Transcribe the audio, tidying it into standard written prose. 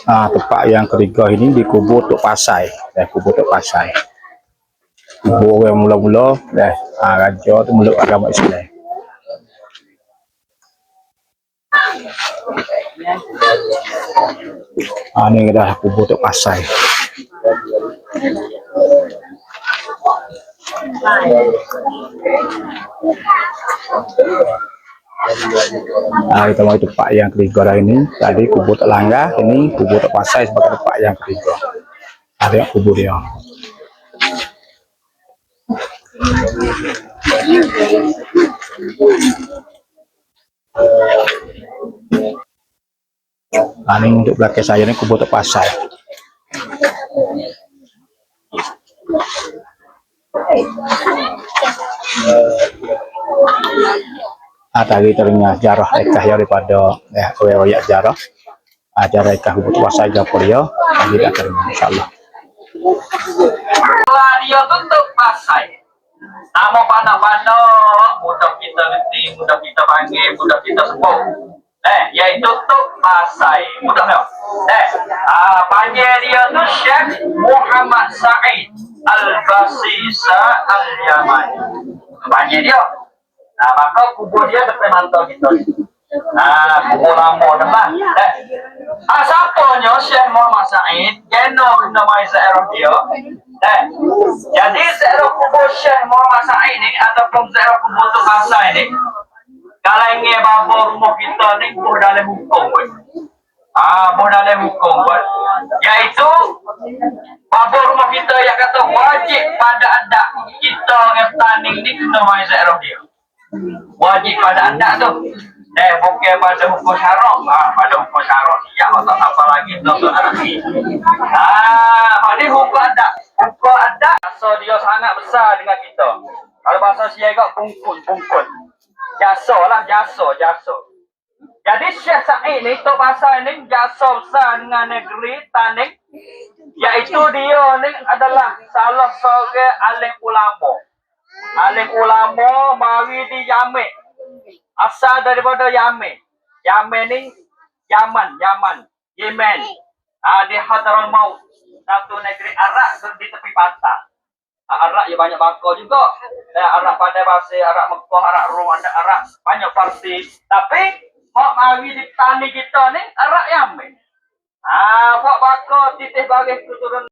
Tempat yang ketiga ini di kubur Tok Pasai. Kubur Tok Pasai. Kubur yang mula-mula raja tu meluk agama Islam. Ni dah kubur Tok Pasai. Kita mau tempat yang ketiga dah ini. Tadi kubur Tok Langgar, ini kubur Tok Pasai sebagai tempat yang ketiga. Ada kubur dia. Ini untuk belakang saya ni kubur Tok Pasai. Tadi ternyata jarah ekah daripada riwayat jarah. Jarah ekah kubur Tok Pasai gapo dia. Tadi dah terima insya-Allah. Dia tu Tok Pasai. Nama panak-panak mudah kita reti, mudah kita panggil, mudah kita sebut. Iaitu Tok Pasai. Mudah tak? Panggil dia tu Syekh Muhammad Said Al-Basisa Al-Yamani. Panggil dia. Maka kubur dia depan mata kita. Kubur lama dah. Siapanya Syekh Muhammad Said? Kena mai ziarah dia. Jadi ziarah kubur Syekh Muhammad Said ni ataupun ziarah kubur Tok Pasai ni, kalau ingin bapa rumah kita ni buh dalam hukum. Buh dalam hukum. Iaitu bapa rumah kita yang kata wajib pada adat kita yang tani ni kena mai ziarah dia. Wajib pada adat tu. Bukan pada hukum syarak. Pada hukum syarak siap atau apa lagi untuk anak ni. Ini hukum adat. Hukum adat so dia sangat besar dengan kita. Kalau bahasa siaga pungkun. Jasa lah, jasa. Jadi Syekh Said ni, Tok Pasai ni jasa besar dengan negeri Taning. Iaitu dia ni adalah salah seorang alim ulama. Alim ulama mari di Yamen. Asal daripada Yamen. Yamen ni Yaman. Yemen. Di Hadraul Maut. Satu negeri Arab di tepi pantai. Arab ya banyak bakal juga. Arab pada bahasa Arab Mekah, Arab Rom, ada Arab banyak parti. Tapi mak mari di tani kita ni Arab Yamen. Pak bakal titih bagi keturunan